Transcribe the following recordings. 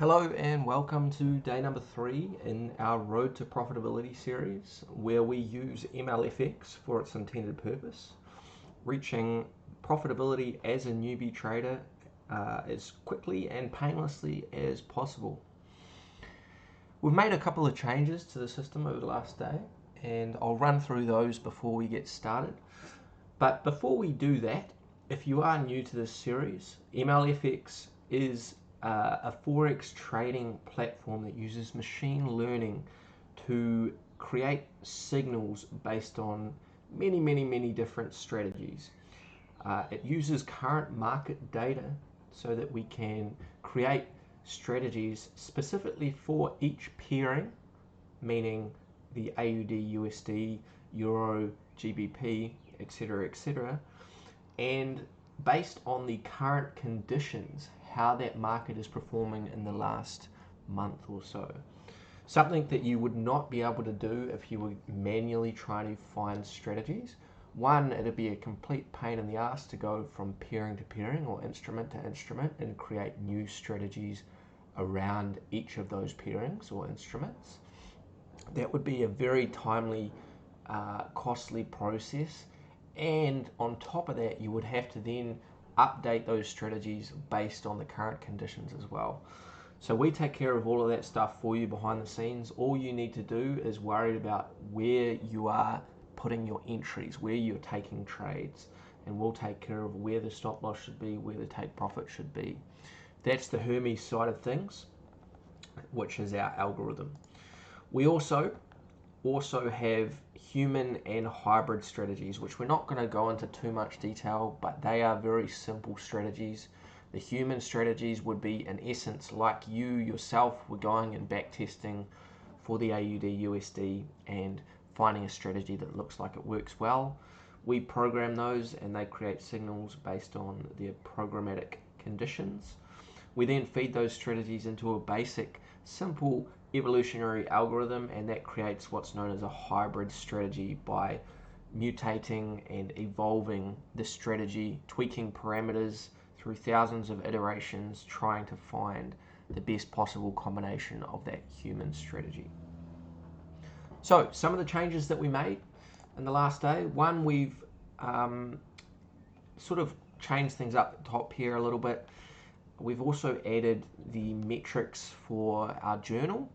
Hello and welcome to day number 3 in our Road to Profitability series, where we use MLFX for its intended purpose, reaching profitability as a newbie trader as quickly and painlessly as possible. We've made a couple of changes to the system over the last day, and I'll run through those before we get started. But before we do that, if you are new to this series, MLFX is a Forex trading platform that uses machine learning to create signals based on many different strategies. It uses current market data so that we can create strategies specifically for each pairing, meaning the Aud USD, Euro, GBP, etc., and based on the current conditions, how that market is performing in the last month or so. Something that you would not be able to do if you were manually trying to find strategies. One, it'd be a complete pain in the ass to go from pairing to pairing or instrument to instrument and create new strategies around each of those pairings or instruments. That would be a very timely, costly process. And on top of that, you would have to then update those strategies based on the current conditions as well. So we take care of all of that stuff for you behind the scenes. All you need to do is worry about where you are putting your entries, where you're taking trades, and we'll take care of where the stop loss should be, where the take profit should be. That's the Hermes side of things, which is our algorithm. We also have human and hybrid strategies, which we're not going to go into too much detail, but they are very simple strategies. The human strategies would be, in essence, like you yourself were going and back testing for the Aud USD and finding a strategy that looks like it works well. We program those and they create signals based on their programmatic conditions. We then feed those strategies into a basic, simple evolutionary algorithm, and that creates what's known as a hybrid strategy by mutating and evolving the strategy, tweaking parameters through thousands of iterations, trying to find the best possible combination of that human strategy. So some of the changes that we made in the last day. One, we've sort of changed things up at the top here a little bit. We've also added the metrics for our journal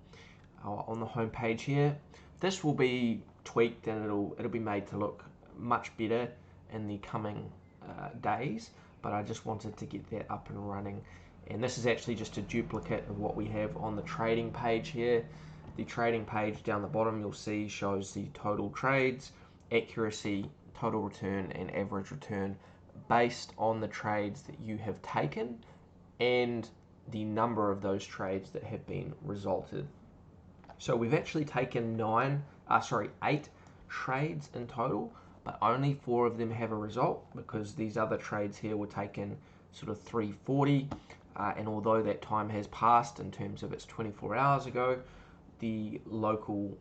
on the home page here. This will be tweaked and it'll be made to look much better in the coming days, but I just wanted to get that up and running. And this is actually just a duplicate of what we have on the trading page here. The trading page down the bottom you'll see shows the total trades, accuracy, total return, and average return based on the trades that you have taken and the number of those trades that have been resulted. So we've actually taken 8 trades in total, but only 4 of them have a result because these other trades here were taken sort of 3:40, and although that time has passed in terms of it's 24 hours ago, the local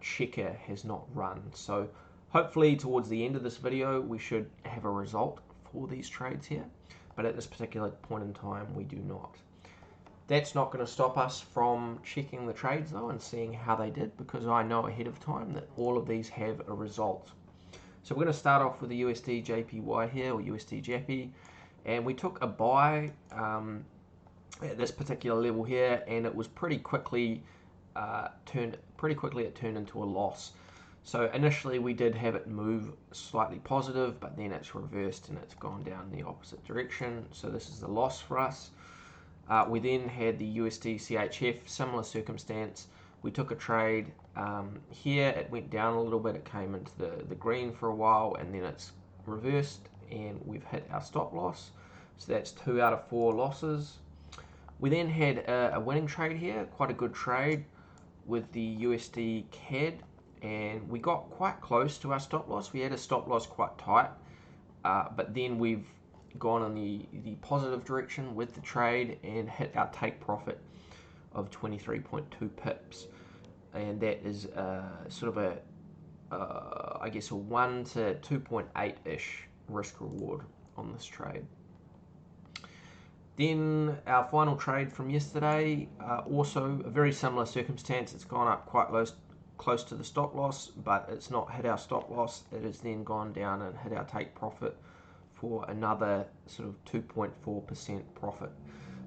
checker has not run. So hopefully towards the end of this video we should have a result for these trades here, but at this particular point in time we do not. That's not going to stop us from checking the trades though and seeing how they did, because I know ahead of time that all of these have a result. So we're going to start off with the USD JPY here, or USD JPY, and we took a buy at this particular level here, and it was pretty quickly it turned into a loss. So initially we did have it move slightly positive, but then it's reversed and it's gone down in the opposite direction. So this is the loss for us. We then had the USD Chf, similar circumstance. We took a trade here, it went down a little bit, it came into the green for a while, and then it's reversed and we've hit our stop loss. So that's 2 out of 4 losses. We then had a winning trade here, quite a good trade with the USD CAD, and we got quite close to our stop loss. We had a stop loss quite tight, but then we've gone in the positive direction with the trade and hit our take profit of 23.2 pips, and that is sort of I guess a 1 to 2.8 ish risk reward on this trade. Then our final trade from yesterday, also a very similar circumstance. It's gone up quite close to the stop loss, but it's not hit our stop loss. It has then gone down and hit our take profit for another sort of 2.4% profit.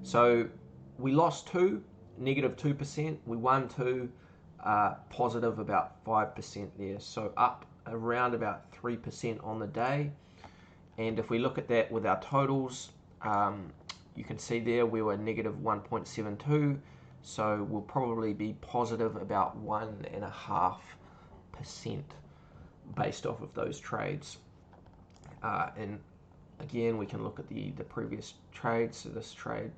So we lost 2, negative 2%. We won 2, positive about 5% there. So up around about 3% on the day. And if we look at that with our totals, you can see there we were negative 1.72. So we'll probably be positive about 1.5% based off of those trades. And again, we can look at the previous trade. So this trade,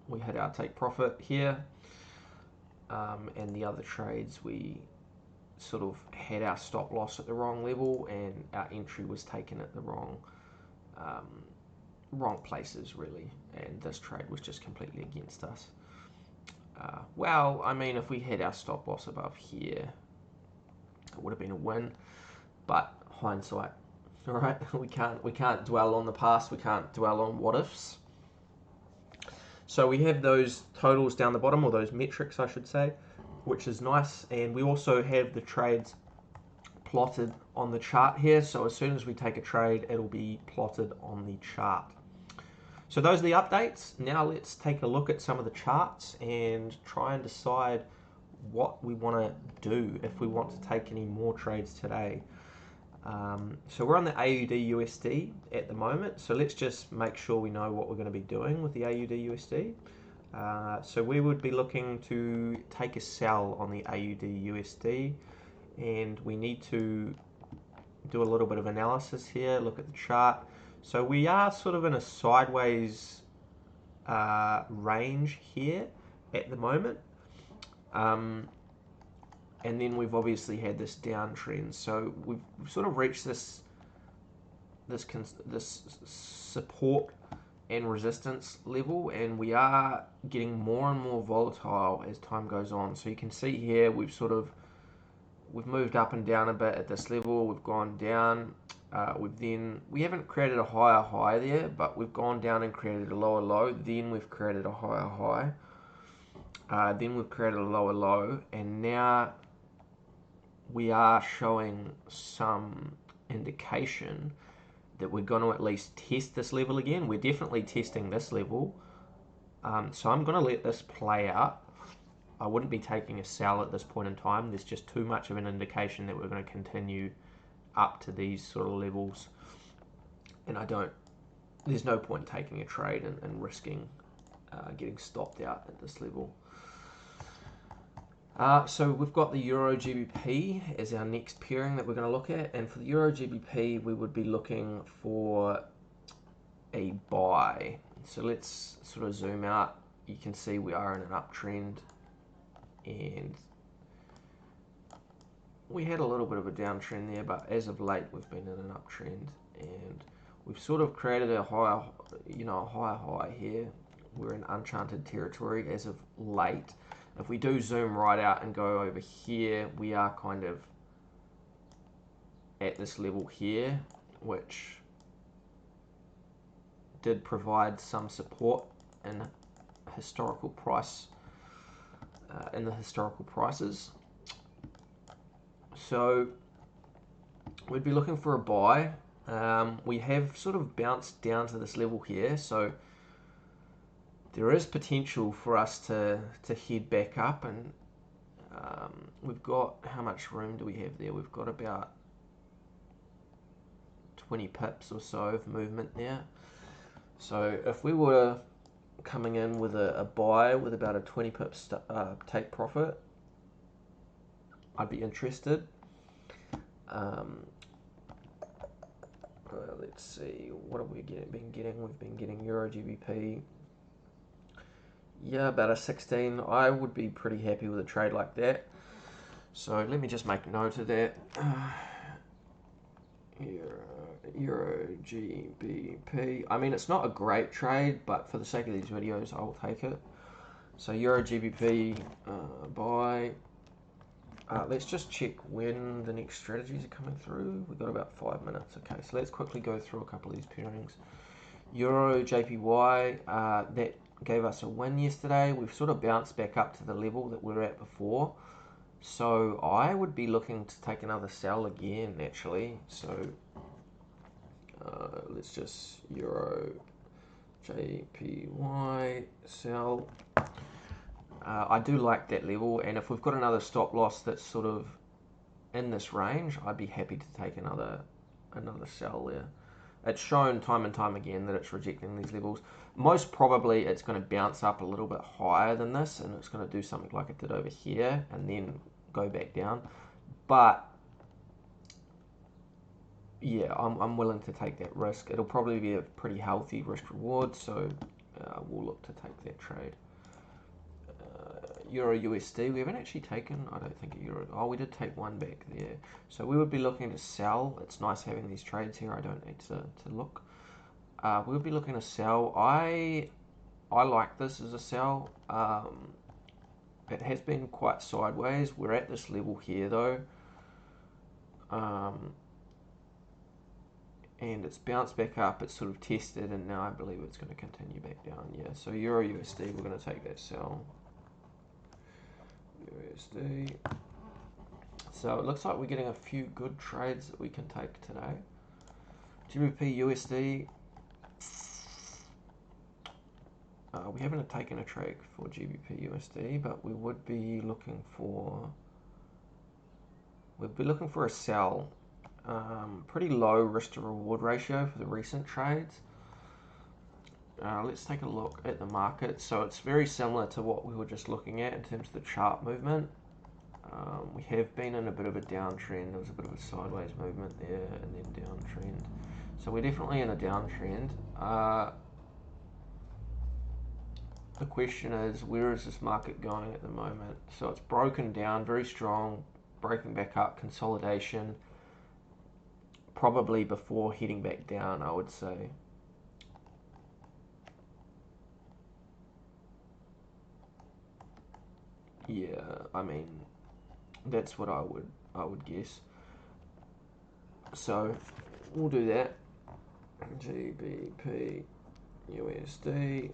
we hit our take profit here. And the other trades, we sort of had our stop loss at the wrong level and our entry was taken at the wrong places, really. And this trade was just completely against us. Well, I mean, if we had our stop loss above here, it would have been a win. But hindsight, all right? We can't dwell on the past. We can't dwell on what ifs. So we have those totals down the bottom, or those metrics, I should say, which is nice. And we also have the trades plotted on the chart here. So as soon as we take a trade, it'll be plotted on the chart. So those are the updates. Now let's take a look at some of the charts and try and decide what we want to do if we want to take any more trades today. So we're on the Aud USD at the moment. So let's just make sure we know what we're going to be doing with the Aud USD. So we would be looking to take a sell on the Aud USD, and we need to do a little bit of analysis here, look at the chart. So we are sort of in a sideways range here at the moment. And then we've obviously had this downtrend. So we've sort of reached this support and resistance level, and we are getting more and more volatile as time goes on. So you can see here we've moved up and down a bit at this level. We've gone down. We haven't created a higher high there, but we've gone down and created a lower low. Then we've created a higher high. Then we've created a lower low, and now we are showing some indication that we're going to at least test this level again. We're definitely testing this level. So I'm going to let this play out. I wouldn't be taking a sell at this point in time. There's just too much of an indication that we're going to continue up to these sort of levels. And there's no point taking a trade and risking getting stopped out at this level. So we've got the Euro GBP as our next pairing that we're going to look at, and for the Euro GBP we would be looking for a buy. So let's sort of zoom out. You can see we are in an uptrend, and we had a little bit of a downtrend there, but as of late we've been in an uptrend, and we've sort of created a higher high here. We're in uncharted territory as of late. If we do zoom right out and go over here, we are kind of at this level here, which did provide some support in historical price, in the historical prices. So we'd be looking for a buy. We have sort of bounced down to this level here, so there is potential for us to head back up, and we've got, how much room do we have there? We've got about 20 pips or so of movement there. So if we were coming in with a buy with about a 20 pips take profit, I'd be interested. Let's see, what have we been getting? We've been getting Euro GBP. Yeah, about a 16. I would be pretty happy with a trade like that. So let me just make note of that. Euro GBP. I mean, it's not a great trade, but for the sake of these videos, I will take it. So Euro GBP buy. Let's just check when the next strategies are coming through. We've got about 5 minutes. Okay, so let's quickly go through a couple of these pairings. Euro JPY, that gave us a win yesterday. We've sort of bounced back up to the level that we were at before. So I would be looking to take another sell again, actually. So let's just Euro JPY sell. I do like that level, and if we've got another stop loss that's sort of in this range, I'd be happy to take another sell there. It's shown time and time again that it's rejecting these levels. Most probably it's going to bounce up a little bit higher than this, and it's going to do something like it did over here and then go back down. But yeah, I'm willing to take that risk. It'll probably be a pretty healthy risk reward, so we'll look to take that trade. Euro USD, we haven't actually taken, I don't think, a Euro. Oh, we did take one back there. So we would be looking to sell. It's nice having these trades here. I don't need to look. We would be looking to sell. I like this as a sell. It has been quite sideways. We're at this level here, though. And it's bounced back up. It's sort of tested, and now I believe it's going to continue back down. Yeah, so Euro USD, we're going to take that sell. USD. So it looks like we're getting a few good trades that we can take today. GBP USD. We haven't taken a trade for GBP USD, but we would be looking for. We'd be looking for a sell. Pretty low risk to reward ratio for the recent trades. Let's take a look at the market. So it's very similar to what we were just looking at in terms of the chart movement. We have been in a bit of a downtrend. There was a bit of a sideways movement there and then downtrend. So we're definitely in a downtrend. The question is, where is this market going at the moment? So it's broken down, very strong, breaking back up, consolidation, probably before heading back down, I would say. Yeah, I mean, that's what I would guess. So we'll do that. GBP USD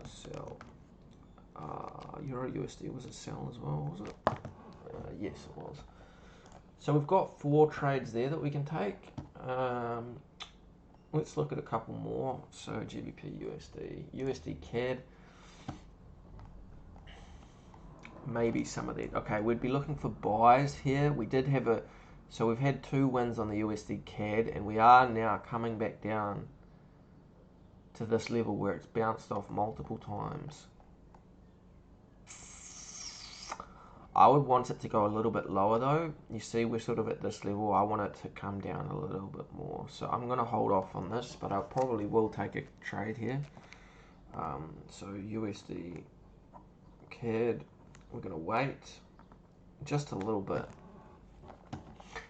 sell. Euro USD was a sell as well, was it? Yes, it was. So we've got 4 trades there that we can take. Let's look at a couple more. So GBP USD, USD CAD. Maybe some of that. Okay, we'd be looking for buys here. We did have a, so we've had 2 wins on the USD CAD, and we are now coming back down to this level where it's bounced off multiple times. I would want it to go a little bit lower though. You see, we're sort of at this level. I want it to come down a little bit more. So I'm going to hold off on this, but I probably will take a trade here. So USD CAD, we're going to wait just a little bit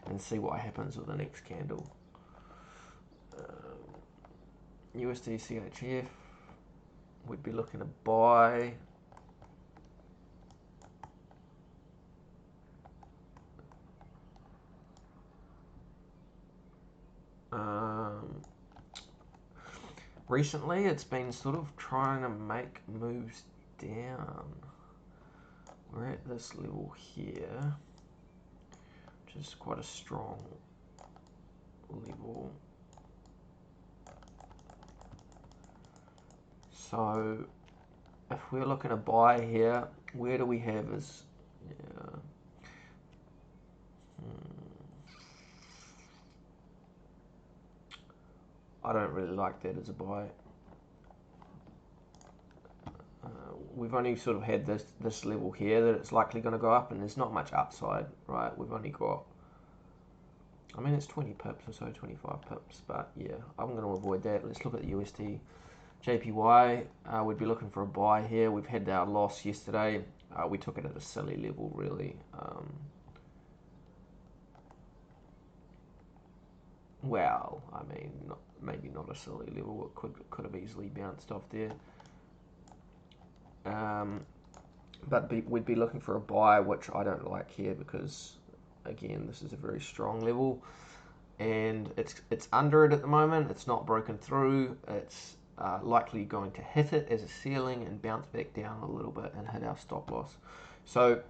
and see what happens with the next candle. USD CHF, we'd be looking to buy. Recently, it's been sort of trying to make moves down. We're at this level here, which is quite a strong level. So, if we're looking to buy here, where do we have is, yeah, I don't really like that as a buy. We've only sort of had this level here that it's likely going to go up, and there's not much upside, right? We've only got, I mean, it's 20 pips or so, 25 pips, but yeah, I'm going to avoid that. Let's look at the USD JPY. We'd be looking for a buy here. We've had our loss yesterday. We took it at a silly level, really. Well, I mean, maybe not a silly level. It could have easily bounced off there. But we'd be looking for a buy, which I don't like here because, again, this is a very strong level. and it's under it at the moment. It's not broken through. It's likely going to hit it as a ceiling and bounce back down a little bit and hit our stop loss. So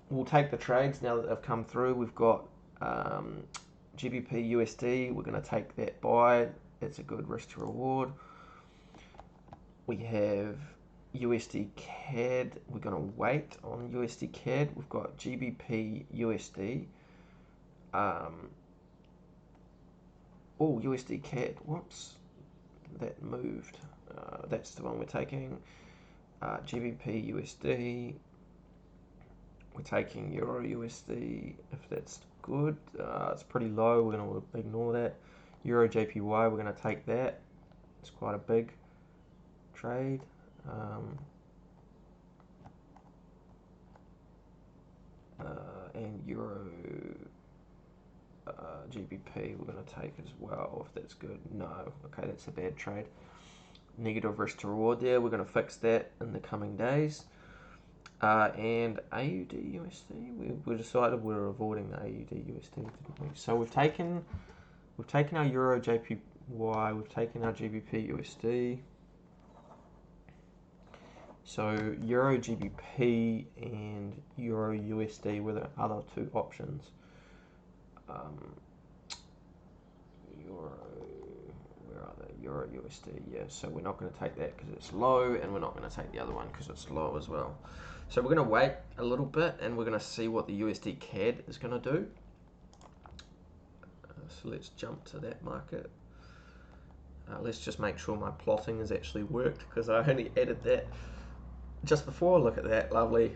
we'll take the trades now that they've come through. We've got GBP USD. We're going to take that buy. It's a good risk to reward. We have USD CAD. We're going to wait on USD CAD. We've got GBP USD. Oh, USD CAD. Whoops. That moved. That's the one we're taking. GBP USD. We're taking Euro USD. If that's good. It's pretty low. We're going to ignore that. Euro JPY. We're going to take that. It's quite a big trade. And Euro GBP we're going to take as well, if that's good. No, okay, that's a bad trade. Negative risk to reward there. We're going to fix that in the coming days. And AUD USD, we decided we were avoiding the AUD USD, didn't we? So we've taken our Euro JPY, we've taken our GBP USD. So Euro GBP and Euro USD were the other two options. Where are they? Euro USD, yeah. So we're not going to take that because it's low, and we're not going to take the other one because it's low as well. So we're going to wait a little bit, and we're going to see what the USD CAD is going to do. So let's jump to that market. Let's just make sure my plotting has actually worked, because I only added that just before. Look at that, lovely.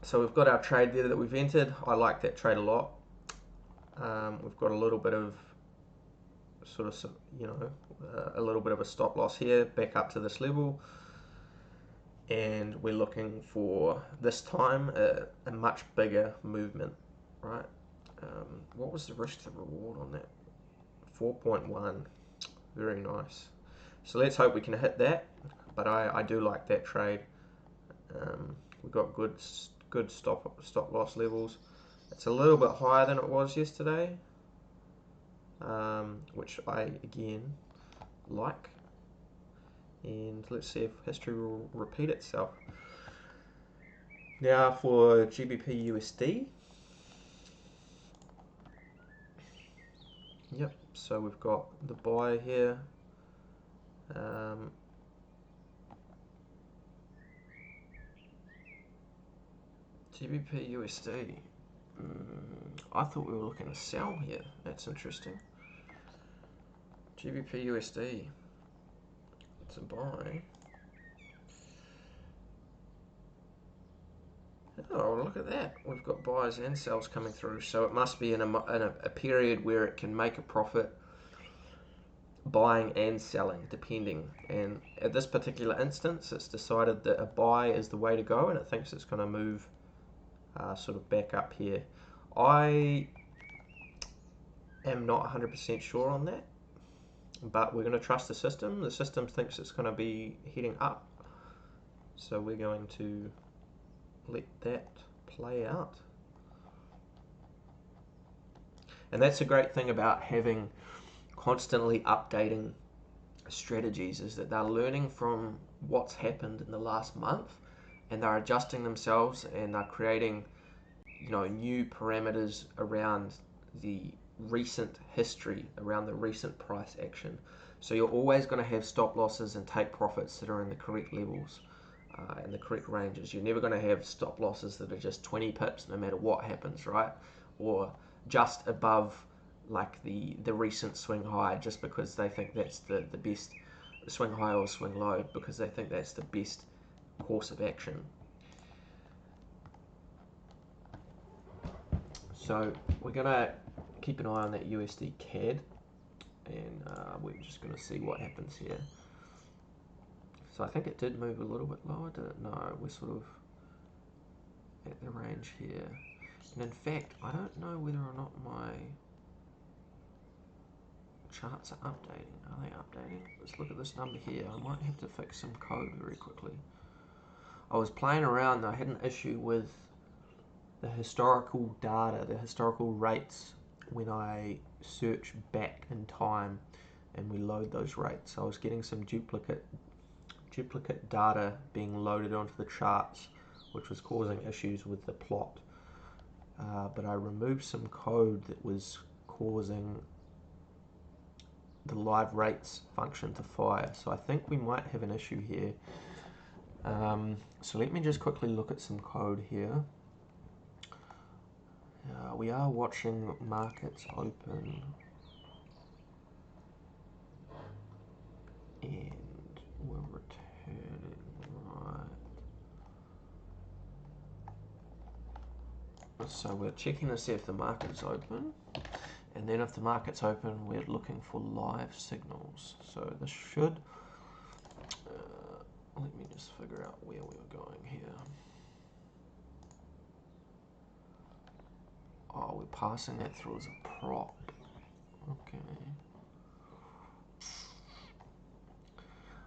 So we've got our trade there that we've entered. I like that trade a lot. We've got a little bit of sort of, you know, a little bit of a stop loss here, back up to this level. And we're looking for, this time, a much bigger movement, right? What was the risk to reward on that? 4.1, very nice. So let's hope we can hit that, but I do like that trade. We've got good stop loss levels. It's a little bit higher than it was yesterday, which I again like. And let's see if history will repeat itself. Now for GBP USD. Yep, so we've got the buy here. GBP USD. I thought we were looking to sell here. That's interesting. GBP USD. It's a buy. Oh, look at that. We've got buys and sells coming through. So it must be in a period where it can make a profit buying and selling, depending. And at this particular instance, it's decided that a buy is the way to go, and it thinks it's going to move sort of back up here. I am not 100% sure on that, but we're going to trust the system. The system thinks it's going to be heading up, so we're going to let that play out. And that's a great thing about having constantly updating strategies, is that they're learning from what's happened in the last month, and they're adjusting themselves, and they're creating, you know, new parameters around the recent history, around the recent price action. So you're always going to have stop losses and take profits that are in the correct levels and the correct ranges. You're never going to have stop losses that are just 20 pips no matter what happens, right? Or just above like the recent swing high, just because they think that's the best swing high or swing low, because they think that's the best course of action. So we're going to keep an eye on that USD CAD, and we're just going to see what happens here. So I think it did move a little bit lower, did it? No, we're sort of at the range here. And in fact, I don't know whether or not my charts are updating. Are they updating? Let's look at this number here. I might have to fix some code very quickly. I was playing around. I had an issue with the historical data, the historical rates when I search back in time and we load those rates. I was getting some duplicate data being loaded onto the charts, which was causing issues with the plot. But I removed some code that was causing the live rates function to fire. So I think we might have an issue here. So let me just quickly look at some code here. We are watching markets open, and we're returning right. So we're checking to see if the market's open, and then if the market's open, we're looking for live signals. So this should, let me just figure out where we were going here. Oh, we're passing that through as a prop. Okay.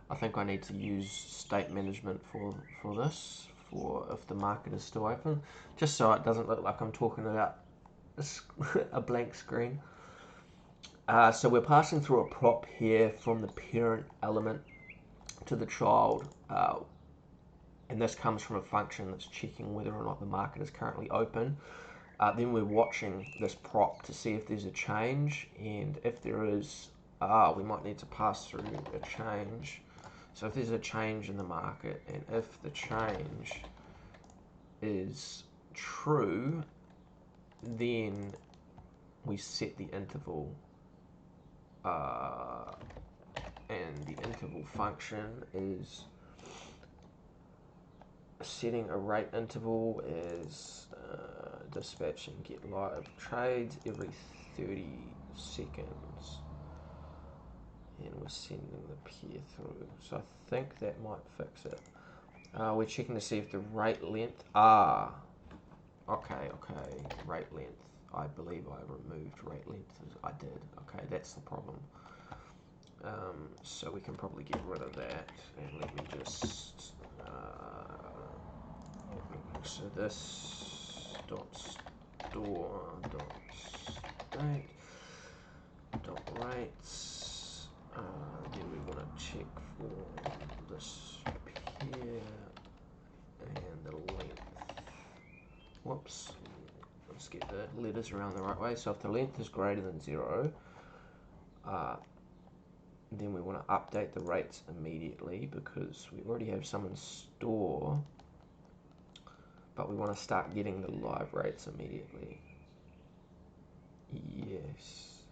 I think I need to use state management for this, for if the market is still open, just so it doesn't look like I'm talking about a blank screen. So we're passing through a prop here from the parent element to the child, and this comes from a function that's checking whether or not the market is currently open. Then we're watching this prop to see if there's a change, and if there is, we might need to pass through a change. So if there's a change in the market, and if the change is true, then we set the interval, and the interval function is setting a rate interval as dispatch and get live trades every 30 seconds, and we're sending the pair through. So I think that might fix it. We're checking to see if the rate length, okay, rate length. I believe I removed rate length. I did. Okay, that's the problem. So we can probably get rid of that, and let me just so this dot store dot state dot rates. Then we want to check for this pair and the length. Whoops. Let's get the letters around the right way. So if the length is greater than 0, then we want to update the rates immediately, because we already have some in store, but we want to start getting the live rates immediately. Yes.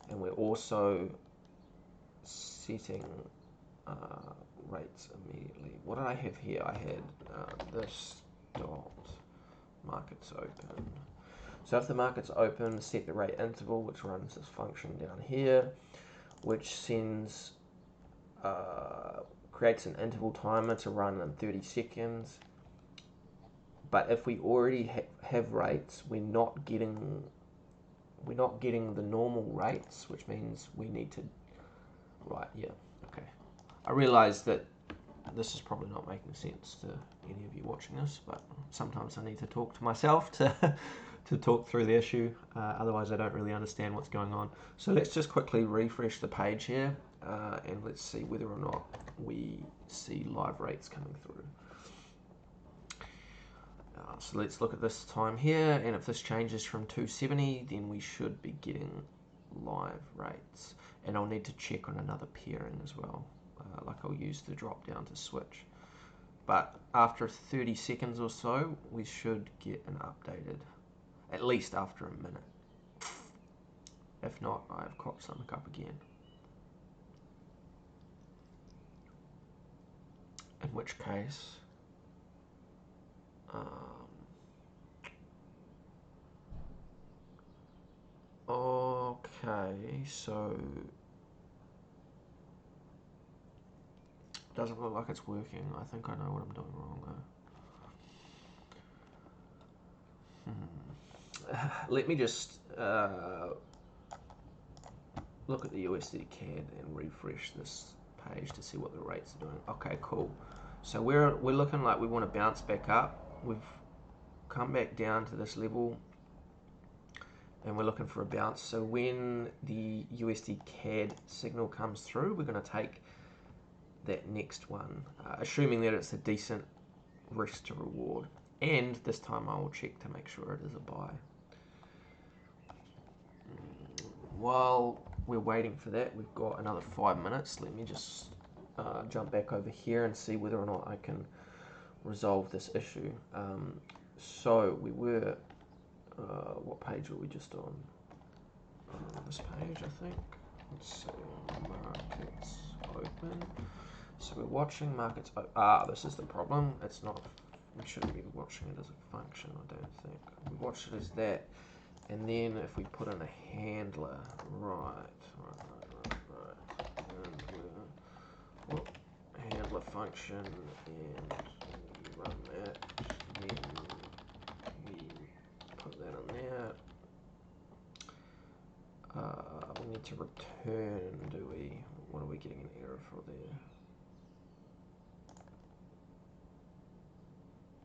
And we're also setting rates immediately. What did I have here? I had this dot markets open. So if the market's open, set the rate interval, which runs this function down here, which sends, creates an interval timer to run in 30 seconds. But if we already have rates, we're not getting the normal rates, which means we need to, right, yeah, okay. I realize that this is probably not making sense to any of you watching this, but sometimes I need to talk to myself to talk through the issue, otherwise I don't really understand what's going on. So let's just quickly refresh the page here, and let's see whether or not we see live rates coming through. So let's look at this time here, and if this changes from 270, then we should be getting live rates. And I'll need to check on another pairing as well, like I'll use the drop down to switch. But after 30 seconds or so, we should get an updated, at least after a minute. If not, I've cocked something up again. In which case, okay, so doesn't look like it's working. I think I know what I'm doing wrong though. Let me just look at the USD CAD and refresh this page to see what the rates are doing. Okay, cool. So we're looking like we want to bounce back up. We've come back down to this level, and we're looking for a bounce. So when the USD CAD signal comes through, we're going to take that next one, assuming that it's a decent risk to reward. And this time I will check to make sure it is a buy. While we're waiting for that, we've got another 5 minutes. Let me just jump back over here and see whether or not I can resolve this issue. So we were, what page were we just on? This page, I think. Let's see, markets open. So we're watching markets open. This is the problem. It's not, we shouldn't be watching it as a function, I don't think. We watch it as that. And then if we put in a handler, right. And handler function, and we run that, then we put that in there. We need to return, do we? What are we getting an error for there?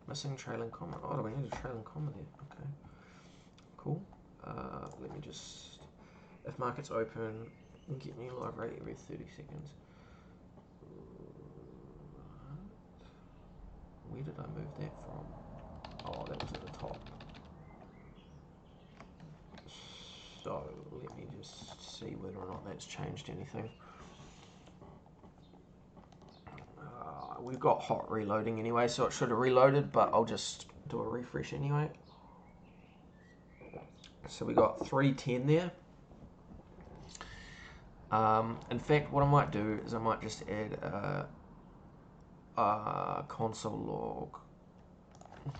Missing trailing comma. Oh, do we need a trailing comma there? Okay. Cool. Let me just, if markets open, get new live rate every 30 seconds. Where did I move that from? Oh, that was at the top. So let me just see whether or not that's changed anything. We've got hot reloading anyway, so it should have reloaded, but I'll just do a refresh anyway. So we got 310 there. In fact, what I might do is I might just add a console log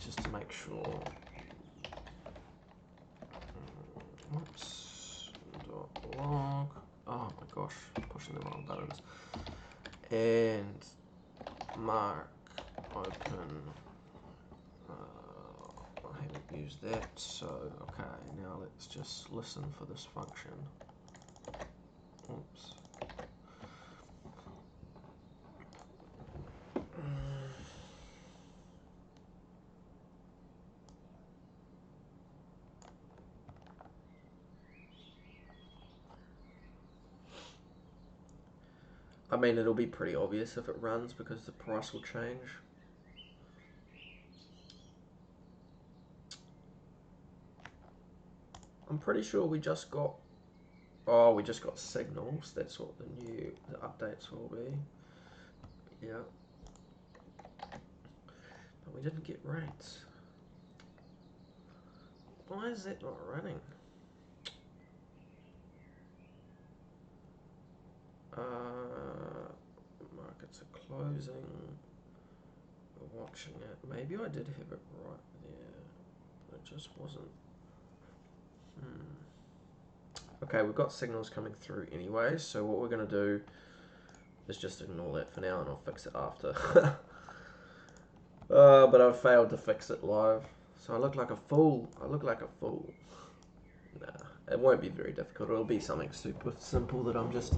just to make sure. Whoops. Log. Oh my gosh, pushing the wrong buttons. And mark open. I haven't used that, so okay, now let's just listen for this function. Oops. I mean, it'll be pretty obvious if it runs because the price will change. I'm pretty sure we just got, we just got signals. That's what the updates will be. Yeah. But we didn't get rates. Why is that not running? Markets are closing. We're watching it. Maybe I did have it right there. It just wasn't. Okay, we've got signals coming through anyway, so what we're going to do is just ignore that for now and I'll fix it after. But I've failed to fix it live. So I look like a fool. I look like a fool. Nah, it won't be very difficult. It'll be something super simple that I'm just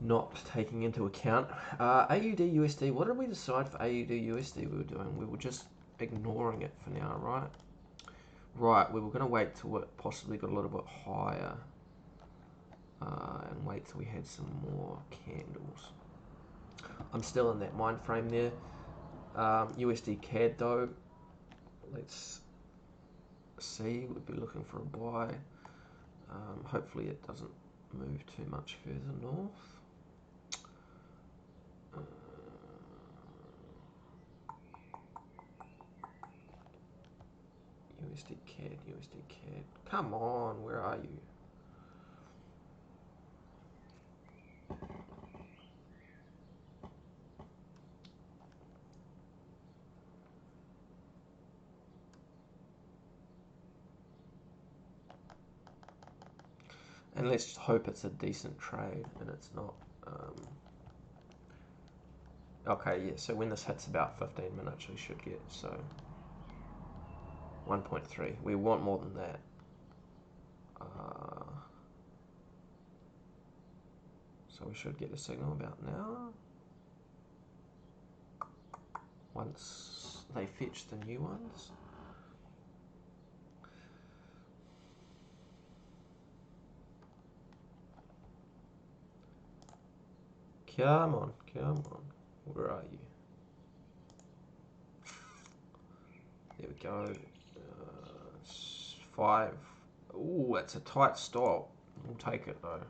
not taking into account. AUD USD, what did we decide for AUD USD we were doing? We were just ignoring it for now, right? Right, we were going to wait till it possibly got a little bit higher and wait till we had some more candles. I'm still in that mind frame there. USD CAD though, let's see, we'd be looking for a buy. Hopefully it doesn't move too much further north. USD CAD. Come on, where are you? And let's hope it's a decent trade and it's not. Okay, yeah, so when this hits about 15 minutes, we should get, so 1.3. We want more than that. So we should get a signal about now. Once they fetch the new ones. Come on, come on. Where are you? There we go. 5. Ooh, that's a tight stop. We'll take it though.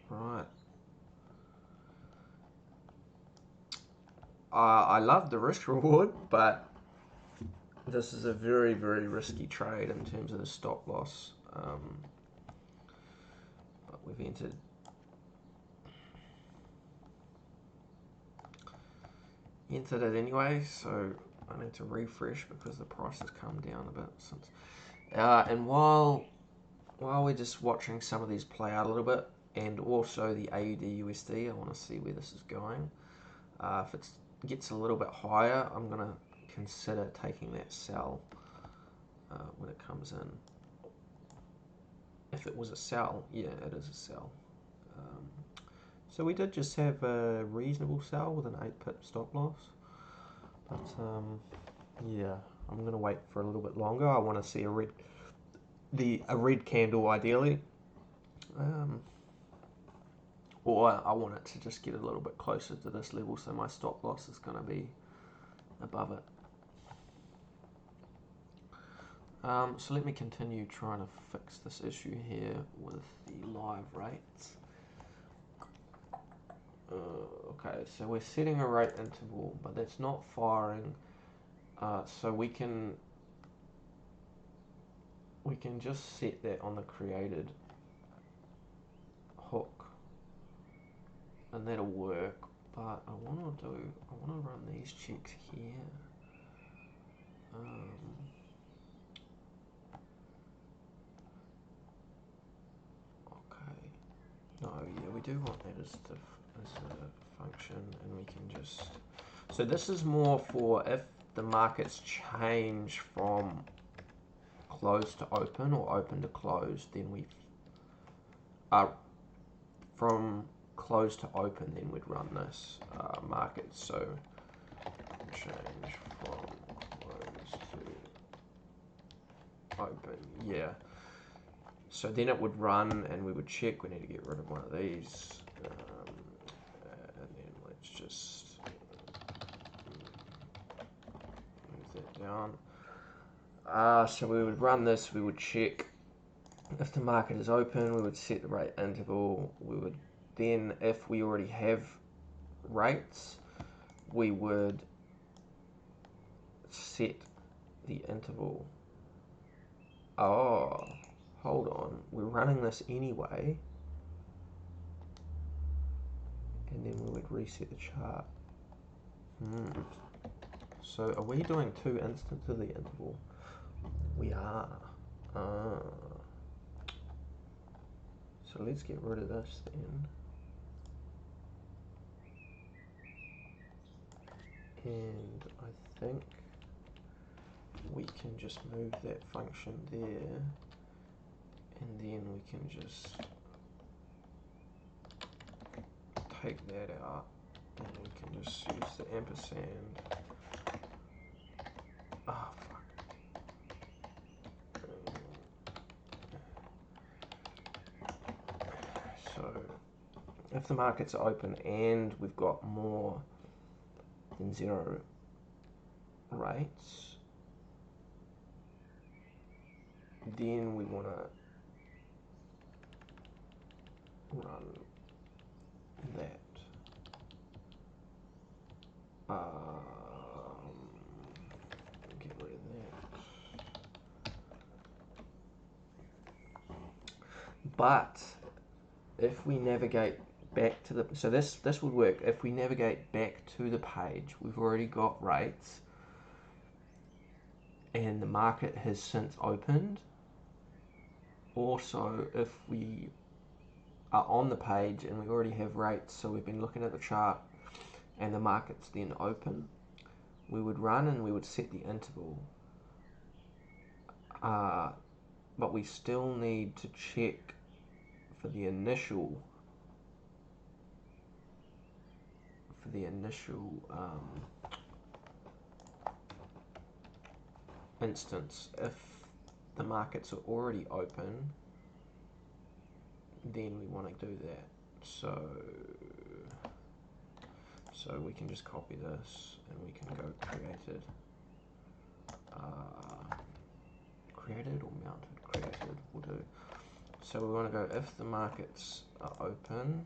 Right. I love the risk reward, but this is a very, very risky trade in terms of the stop loss. But we've entered it anyway, so I need to refresh because the price has come down a bit since. And while we're just watching some of these play out a little bit, and also the AUD USD, I want to see where this is going. If it gets a little bit higher, I'm going to consider taking that sell when it comes in. If it was a sell, yeah, it is a sell. So we did just have a reasonable sell with an 8-pip stop loss. But yeah, I'm going to wait for a little bit longer. I want to see a red candle ideally. Or I want it to just get a little bit closer to this level, so my stop loss is going to be above it. So let me continue trying to fix this issue here with the live rates. Okay, so we're setting a rate interval, but that's not firing. So we can just set that on the created hook, and that'll work. But I want to run these checks here. Okay. No, yeah, we do want that as a function, and we can just. So this is more for if the markets change from close to open or open to close, then we from close to open, then we'd run this market. So change from close to open, yeah. So then it would run, and we would check. We need to get rid of one of these, and then let's just move that down. So we would run this. We would check if the market is open. We would set the rate interval. We would then, if we already have rates, we would set the interval. Oh, hold on. We're running this anyway. And then we would reset the chart. So are we doing 2 instants of the interval? We are. So let's get rid of this then. And I think we can just move that function there, and then we can just take that out, and we can just use the ampersand. Ah, fuck. So if the markets are open and we've got more than 0 rates, then we want to run that. Get rid of that. But if we navigate back to the, so this would work if we navigate back to the page. We've already got rates, and the market has since opened. Also, if we are on the page and we already have rates, so we've been looking at the chart, and the market's then open, we would run and we would set the interval. But we still need to check for the initial instance, if the markets are already open, then we want to do that. So we can just copy this and we can go created. Created or mounted? Created will do. So we want to go if the markets are open,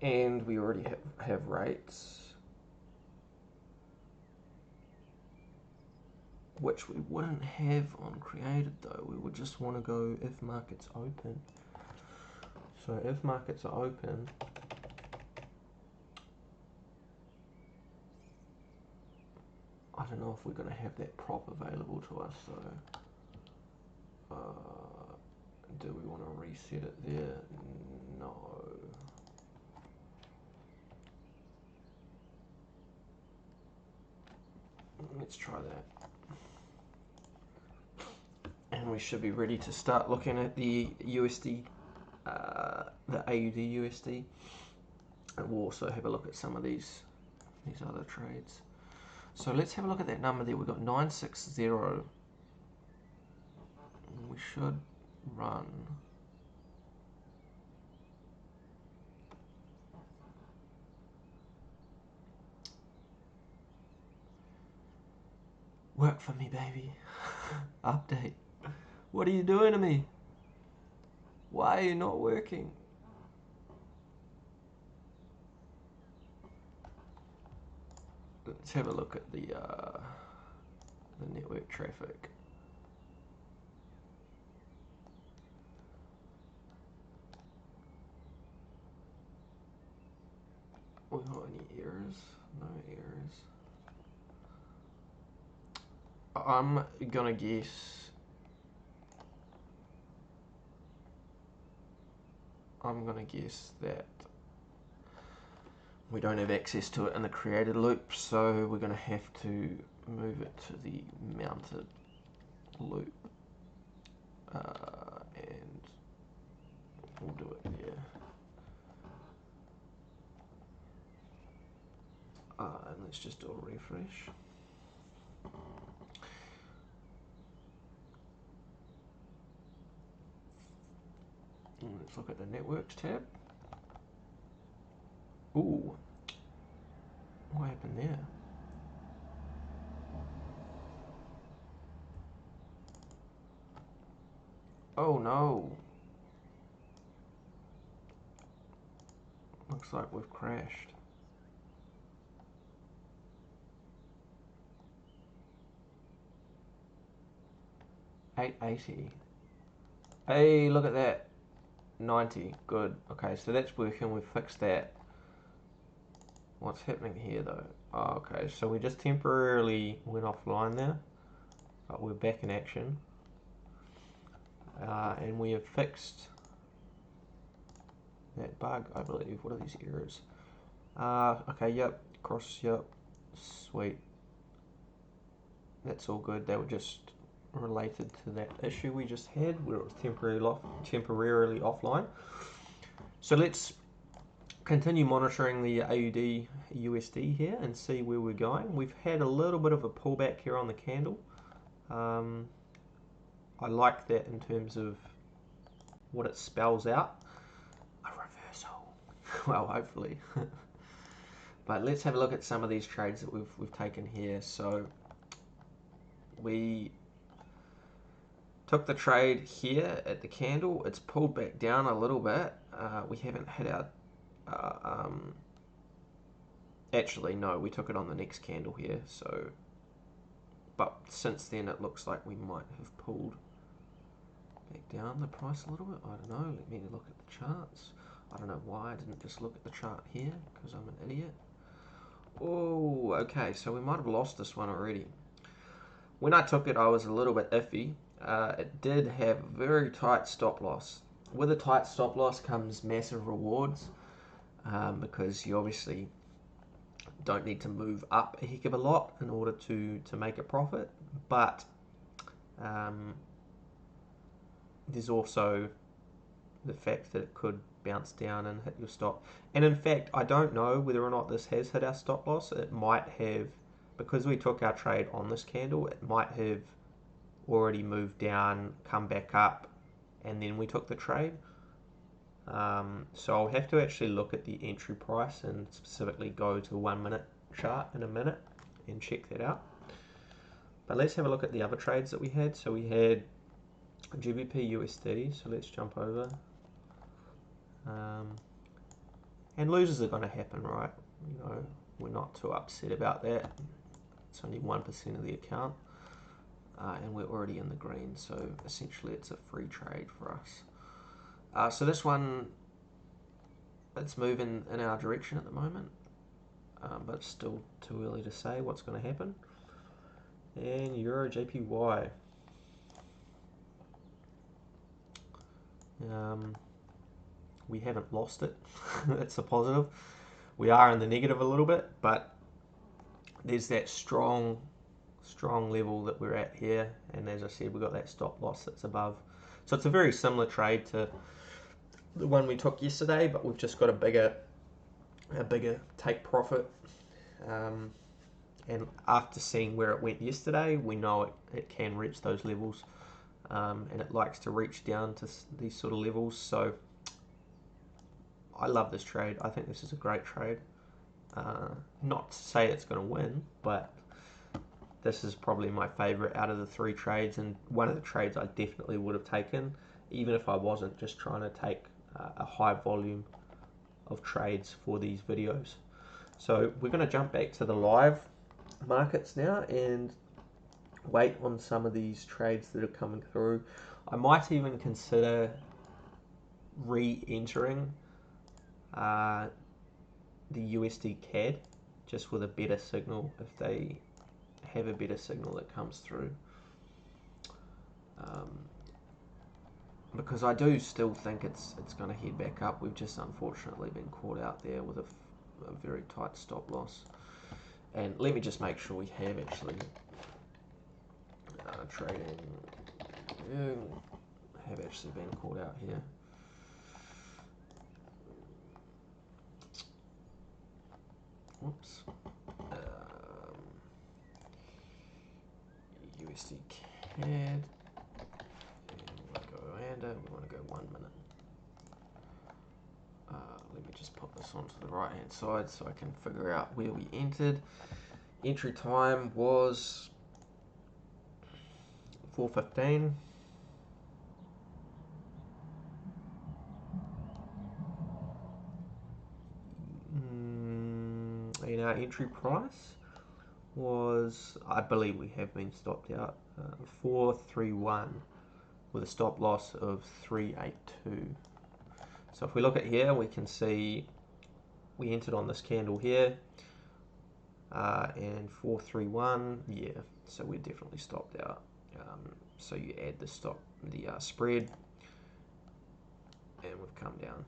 and we already have rates, which we wouldn't have on created though. We would just want to go if markets open. So if markets are open, I don't know if we're going to have that prop available to us, so do we want to reset it there? No. Let's try that. And we should be ready to start looking at the USD, the AUD USD. And we'll also have a look at some of these other trades. So let's have a look at that number there. We've got 960. We should run. Work for me, baby. Update. What are you doing to me? Why are you not working? Let's have a look at the network traffic. We got any errors? No errors. I'm gonna guess. That we don't have access to it in the created loop, so we're gonna have to move it to the mounted loop, and we'll do it there. And let's just do a refresh. And let's look at the networks tab. Ooh, what happened there? Oh no. Looks like we've crashed. $8.80. Hey, look at that. 90. Good. Okay, so that's working. We've fixed that. What's happening here though? Oh, okay, so we just temporarily went offline there, but we're back in action. And we have fixed that bug, I believe. What are these errors? Okay, yep, cross, yep, sweet. That's all good. They were just related to that issue we just had where it was temporarily offline. So let's continue monitoring the AUD USD here and see where we're going. We've had a little bit of a pullback here on the candle. I like that in terms of what it spells out. A reversal. Well, hopefully. But let's have a look at some of these trades that we've taken here. So we took the trade here at the candle. It's pulled back down a little bit. We haven't hit our actually no, we took it on the next candle here, so but since then it looks like we might have pulled back down the price a little bit. I don't know. Let me look at the charts. I don't know why I didn't just look at the chart here, because I'm an idiot. Oh, okay, so we might have lost this one already. When I took it, I was a little bit iffy. It did have very tight stop loss. With a tight stop loss comes massive rewards, because you obviously don't need to move up a heck of a lot in order to make a profit, but there's also the fact that it could bounce down and hit your stop. And in fact, I don't know whether or not this has hit our stop loss. It might have, because we took our trade on this candle, it might have already moved down, come back up, and then we took the trade. So I'll have to actually look at the entry price and specifically go to 1 minute chart in a minute and check that out. But let's have a look at the other trades that we had. So we had GBP USD, so let's jump over. And losers are going to happen, right? You know, we're not too upset about that. It's only 1% of the account. And we're already in the green, so essentially it's a free trade for us. So this one, it's moving in our direction at the moment, but it's still too early to say what's going to happen. And Euro JPY. We haven't lost it. That's a positive. We are in the negative a little bit, but there's that strong level that we're at here, and as I said, we've got that stop loss that's above. So it's a very similar trade to the one we took yesterday, but we've just got a bigger take profit. And after seeing where it went yesterday, we know it can reach those levels, and it likes to reach down to these sort of levels. So I love this trade. I think this is a great trade. Not to say it's going to win, but this is probably my favorite out of the 3 trades, and one of the trades I definitely would have taken, even if I wasn't just trying to take a high volume of trades for these videos. So we're going to jump back to the live markets now and wait on some of these trades that are coming through. I might even consider re-entering the USD CAD just with a better signal if they have a better signal that comes through, because I do still think it's going to head back up. We've just unfortunately been caught out there with a very tight stop loss. And let me just make sure we have actually trading, have actually been caught out here. Whoops. USD CAD. And we want to go under, we want to go 1 minute. Let me just put this onto the right hand side so I can figure out where we entered. Entry time was 4:15. And our entry price was, I believe we have been stopped out, 431 with a stop loss of 382. So if we look at here, we can see we entered on this candle here, and 431, yeah, so we're definitely stopped out. So you add the spread, and we've come down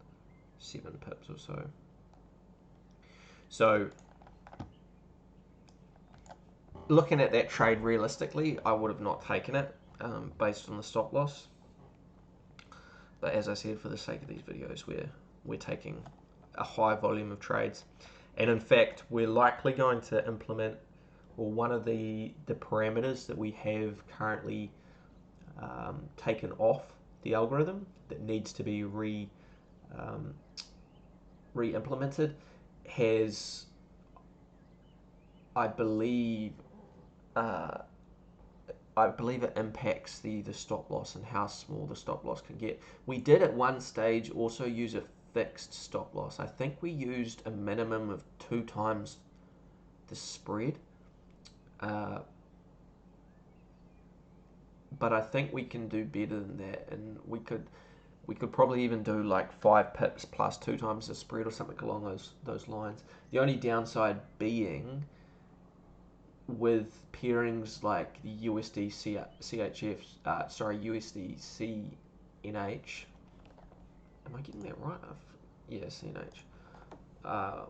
7 pips or so. So looking at that trade realistically, I would have not taken it based on the stop loss. But as I said, for the sake of these videos, we're taking a high volume of trades. And in fact, we're likely going to implement, or one of the parameters that we have currently taken off the algorithm that needs to be re-implemented has, I believe it impacts the stop loss and how small the stop loss can get. We did at one stage also use a fixed stop loss. I think we used a minimum of 2 times the spread. But I think we can do better than that, and we could probably even do like 5 pips plus 2 times the spread or something along those lines. The only downside being with pairings like the USD CHF, USD CNH. Am I getting that right? Yeah, CNH,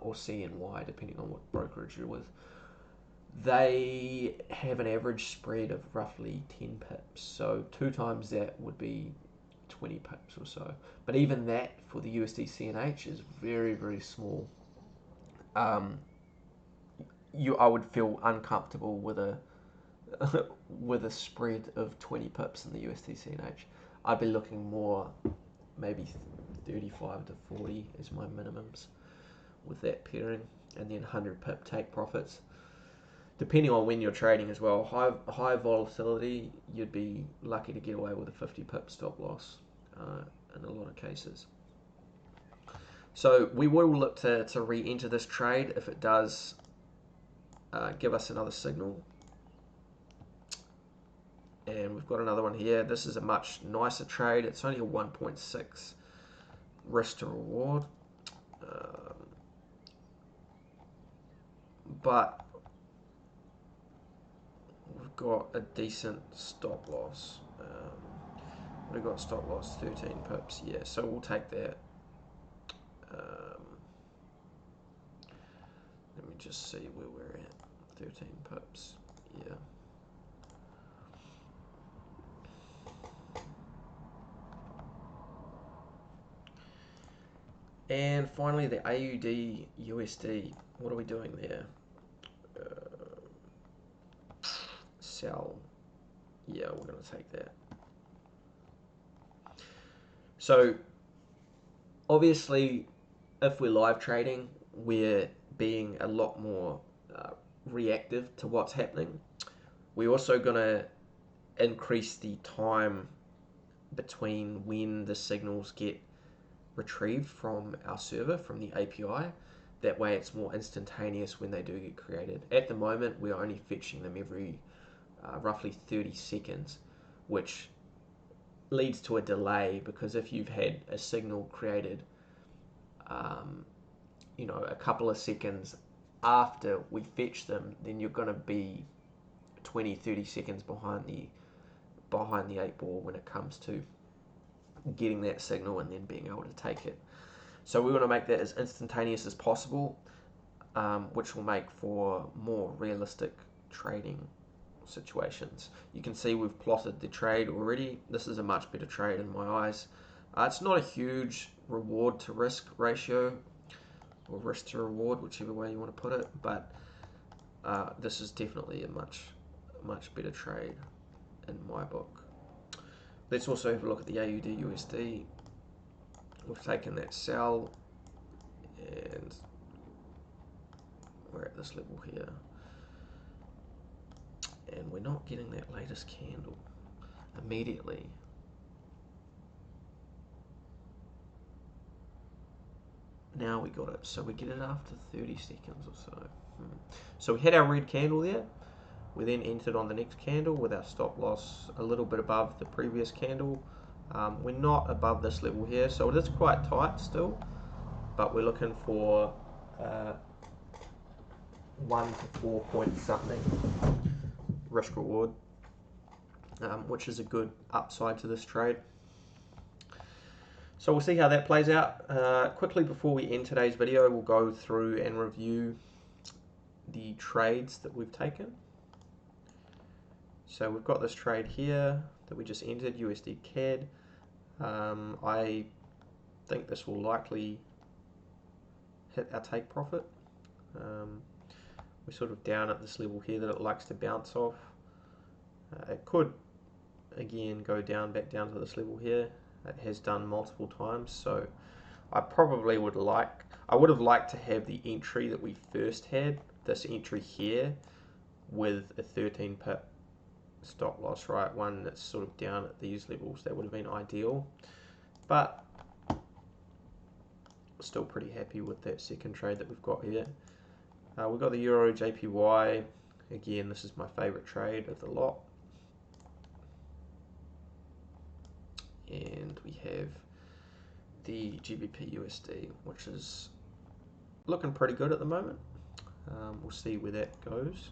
or CNY, depending on what brokerage you're with. They have an average spread of roughly 10 pips. So 2 times that would be 20 pips or so. But even that for the USD CNH is very, very small. I would feel uncomfortable with a with a spread of 20 pips in the USD CNH. I'd be looking more maybe 35 to 40 as my minimums with that pairing, and then 100 pip take profits. Depending on when you're trading as well, high volatility, you'd be lucky to get away with a 50 pip stop loss in a lot of cases. So we will look to re-enter this trade if it does give us another signal. And we've got another one here. This is a much nicer trade. It's only a 1.6 risk to reward. But we've got a decent stop loss. We've got stop loss 13 pips. Yeah, so we'll take that. Let me just see where we're at. 13 pips. Yeah. And finally, the AUD USD. What are we doing there? Sell. Yeah, we're going to take that. So, obviously, if we're live trading, we're being a lot more reactive to what's happening. We're also going to increase the time between when the signals get retrieved from our server, from the API. That way it's more instantaneous when they do get created. At the moment, we're only fetching them every roughly 30 seconds, which leads to a delay, because if you've had a signal created a couple of seconds after we fetch them, then you're going to be 20-30 seconds behind the 8 ball when it comes to getting that signal and then being able to take it. So we want to make that as instantaneous as possible, which will make for more realistic trading situations. You can see we've plotted the trade already. This is a much better trade in my eyes. It's not a huge reward to risk ratio, or risk to reward, whichever way you want to put it, but this is definitely a much better trade in my book. Let's also have a look at the AUD USD. We've taken that sell, and we're at this level here, and we're not getting that latest candle immediately. Now we got it, so we get it after 30 seconds or so. So we had our red candle there. We then entered on the next candle with our stop loss a little bit above the previous candle. We're not above this level here, so it is quite tight still, but we're looking for 1 to 4 point something risk reward, which is a good upside to this trade. So we'll see how that plays out. Quickly before we end today's video, we'll go through and review the trades that we've taken. So we've got this trade here that we just entered, USD CAD. I think this will likely hit our take profit. We're sort of down at this level here that it likes to bounce off. It could again go down, back down to this level here. It has done multiple times, so I probably would have liked to have the entry that we first had, this entry here, with a 13 pip stop loss, right? One that's sort of down at these levels. That would have been ideal, but still pretty happy with that second trade that we've got here. We've got the Euro JPY. Again, this is my favorite trade of the lot. And we have the GBP USD, which is looking pretty good at the moment. We'll see where that goes.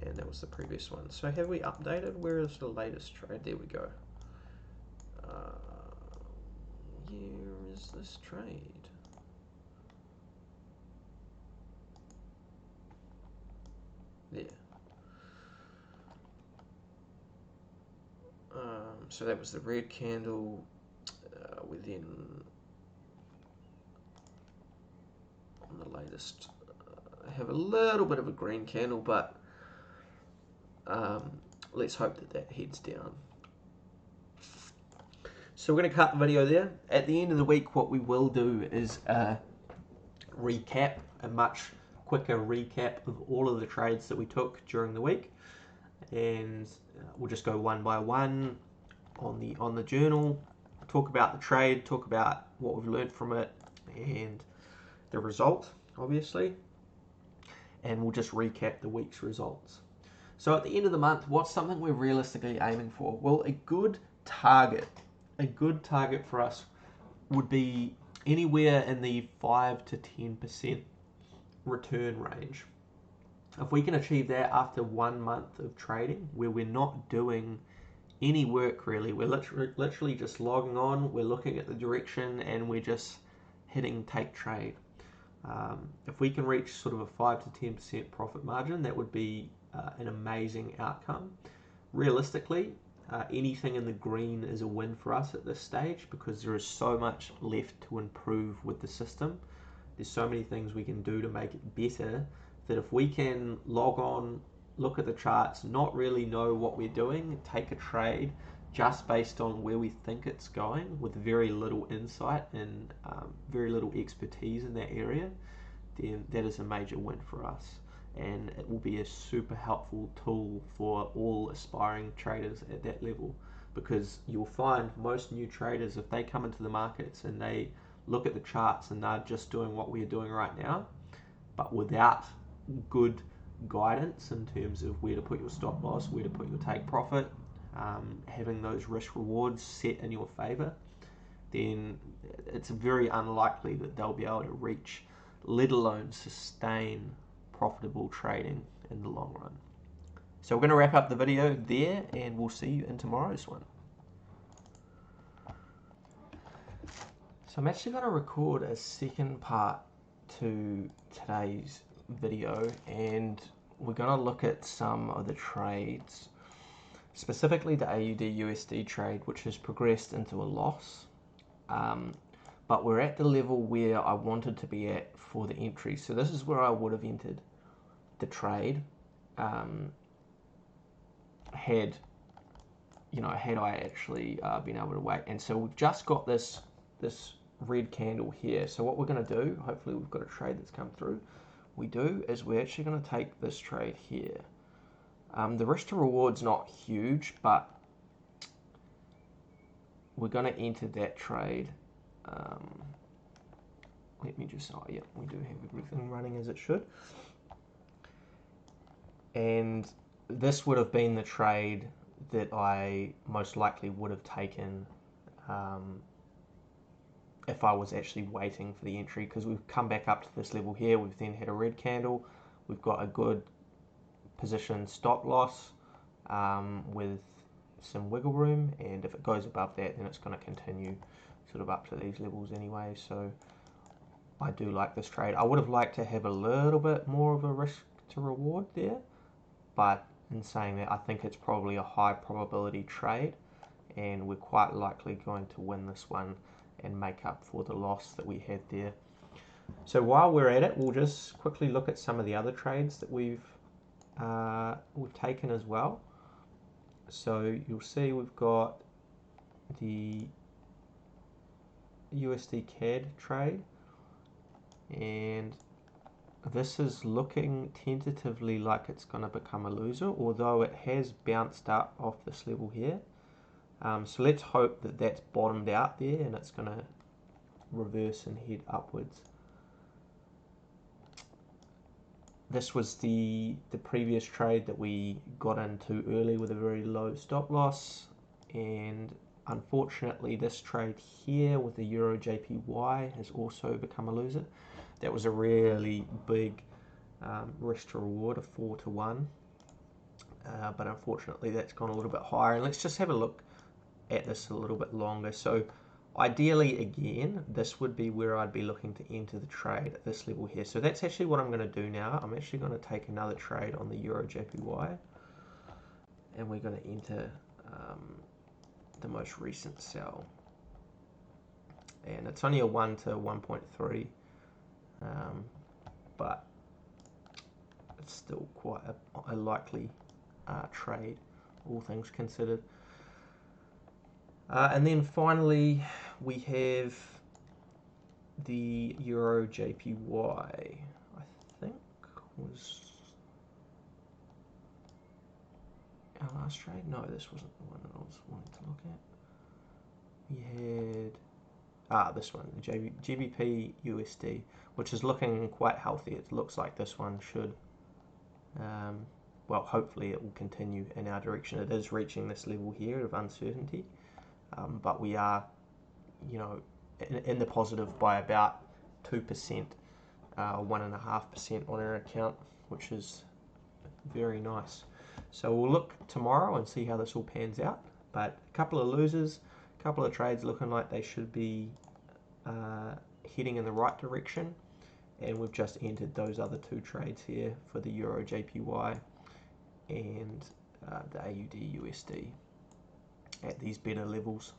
And that was the previous one. So have we updated? Where is the latest trade? There we go. Where is this trade? There. So that was the red candle. We then, on the latest, have a little bit of a green candle, but let's hope that that heads down. So we're going to cut the video there. At the end of the week, what we will do is a much quicker recap of all of the trades that we took during the week, and we'll just go one by one on the journal, talk about the trade, talk about what we've learned from it, and the result, obviously, and we'll just recap the week's results. So at the end of the month, what's something we're realistically aiming for? Well, a good target for us would be anywhere in the 5 to 10% return range. If we can achieve that after 1 month of trading, where we're not doing any work really, we're literally just logging on, we're looking at the direction, and we're just hitting take trade. If we can reach sort of a 5 to 10% profit margin, that would be an amazing outcome. Realistically, anything in the green is a win for us at this stage, because there is so much left to improve with the system. There's so many things we can do to make it better, that if we can log on, look at the charts, not really know what we're doing, take a trade just based on where we think it's going, with very little insight and very little expertise in that area, then that is a major win for us. And it will be a super helpful tool for all aspiring traders at that level, because you'll find most new traders, if they come into the markets and they look at the charts and they're just doing what we're doing right now, but without good guidance in terms of where to put your stop loss, where to put your take profit, having those risk rewards set in your favor, then it's very unlikely that they'll be able to reach, let alone sustain, profitable trading in the long run. So we're going to wrap up the video there, and we'll see you in tomorrow's one. So I'm actually going to record a second part to today's video, and we're going to look at some of the trades, specifically the Aud USD trade, which has progressed into a loss, but we're at the level where I wanted to be at for the entry. So this is where I would have entered the trade had I actually been able to wait. And so we've just got this red candle here. So what we're going to do, hopefully we've got a trade that's come through, we do, is we're actually going to take this trade here. The risk to reward's not huge, but we're going to enter that trade. Let me just, oh yeah, we do have everything running as it should. And this would have been the trade that I most likely would have taken if I was actually waiting for the entry, because we've come back up to this level here. We've then had a red candle. We've got a good position stop loss with some wiggle room, and if it goes above that, then it's going to continue sort of up to these levels anyway. So I do like this trade. I would have liked to have a little bit more of a risk to reward there, but in saying that, I think it's probably a high probability trade, and we're quite likely going to win this one and make up for the loss that we had there. So while we're at it, we'll just quickly look at some of the other trades that we've taken as well. So you'll see we've got the USD CAD trade, and this is looking tentatively like it's going to become a loser, although it has bounced up off this level here. So let's hope that that's bottomed out there and it's going to reverse and head upwards. This was the previous trade that we got into early with a very low stop loss, and unfortunately this trade here with the Euro JPY has also become a loser. That was a really big risk to reward of 4 to 1, but unfortunately that's gone a little bit higher. And let's just have a look at this a little bit longer. So ideally, again, this would be where I'd be looking to enter the trade at this level here. So that's actually what I'm going to do now. I'm actually going to take another trade on the Euro JPY, and we're going to enter the most recent sell, and it's only a 1 to 1.3, but it's still quite a likely trade, all things considered. And then finally we have the Euro JPY. I think was our last trade. No, this wasn't the one that I was wanting to look at. We had this one, the GBP USD, which is looking quite healthy. It looks like this one should, well, hopefully it will continue in our direction. It is reaching this level here of uncertainty, but we are, you know, in the positive by about 2%, 1.5% on our account, which is very nice. So we'll look tomorrow and see how this all pans out. But a couple of losers, a couple of trades looking like they should be heading in the right direction. And we've just entered those other two trades here for the Euro JPY and the AUD USD at these better levels.